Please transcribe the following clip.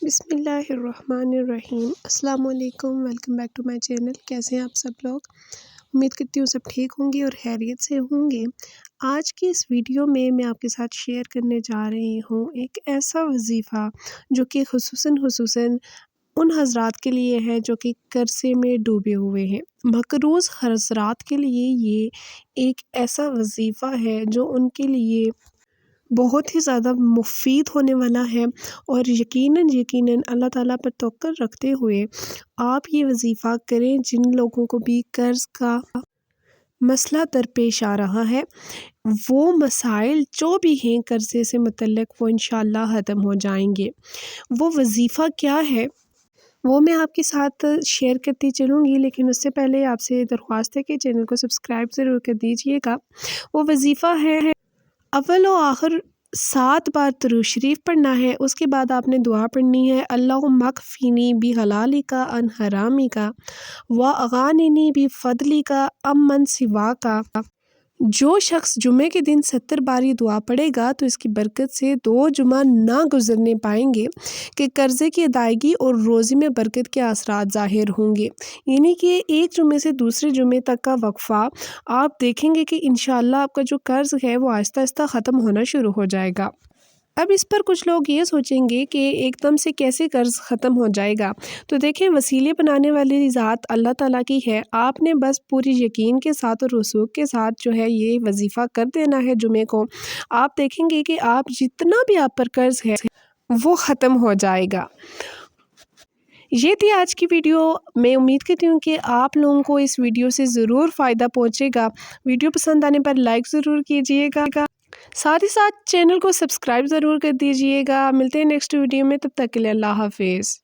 بسم اللہ الرحمن الرحیم۔ السلام علیکم، welcome back to my channel. کیسے ہیں آپ سب لوگ؟ امید کرتی ہوں سب ٹھیک ہوں گے اور خیریت سے ہوں گے۔ آج کی اس ویڈیو میں آپ کے ساتھ شیئر کرنے جا رہی ہوں ایک ایسا وظیفہ جو کہ خصوصاً ان حضرات کے لیے ہے جو کہ قرضے میں ڈوبے ہوئے ہیں۔ مقروض حضرات کے لیے یہ ایک ایسا وظیفہ ہے جو ان کے لیے بہت ہی زیادہ مفید ہونے والا ہے، اور یقیناً اللہ تعالیٰ پر توکل رکھتے ہوئے آپ یہ وظیفہ کریں جن لوگوں کو بھی قرض کا مسئلہ درپیش آ رہا ہے۔ وہ مسائل جو بھی ہیں قرضے سے متعلق وہ انشاءاللہ ختم ہو جائیں گے۔ وہ وظیفہ کیا ہے وہ میں آپ کے ساتھ شیئر کرتی چلوں گی، لیکن اس سے پہلے آپ سے درخواست ہے کہ چینل کو سبسکرائب ضرور کر دیجیے گا۔ وہ وظیفہ ہے اول و آخر 7 بار درود شریف پڑھنا ہے۔ اس کے بعد آپ نے دعا پڑھنی ہے، اللہم اکفینی بحلالک عن حرامک واغننی بفضلک عمن سواک۔ جو شخص جمعے کے دن 70 بار یہ دعا پڑھے گا تو اس کی برکت سے 2 جمعہ نہ گزرنے پائیں گے کہ قرضے کی ادائیگی اور روزی میں برکت کے اثرات ظاہر ہوں گے۔ یعنی کہ ایک جمعے سے دوسرے جمعے تک کا وقفہ آپ دیکھیں گے کہ انشاءاللہ آپ کا جو قرض ہے وہ آہستہ آہستہ ختم ہونا شروع ہو جائے گا۔ اب اس پر کچھ لوگ یہ سوچیں گے کہ ایک دم سے کیسے قرض ختم ہو جائے گا؟ تو دیکھیں، وسیلے بنانے والی ذات اللہ تعالیٰ کی ہے۔ آپ نے بس پوری یقین کے ساتھ اور رسوخ کے ساتھ جو ہے یہ وظیفہ کر دینا ہے جمعے کو۔ آپ دیکھیں گے کہ آپ جتنا بھی آپ پر قرض ہے وہ ختم ہو جائے گا۔ یہ تھی آج کی ویڈیو۔ میں امید کرتی ہوں کہ آپ لوگوں کو اس ویڈیو سے ضرور فائدہ پہنچے گا۔ ویڈیو پسند آنے پر لائک ضرور کیجیے گا، ساتھ ہی ساتھ چینل کو سبسکرائب ضرور کر دیجیے گا۔ ملتے ہیں نیکسٹ ویڈیو میں، تب تک کے لیے اللہ حافظ۔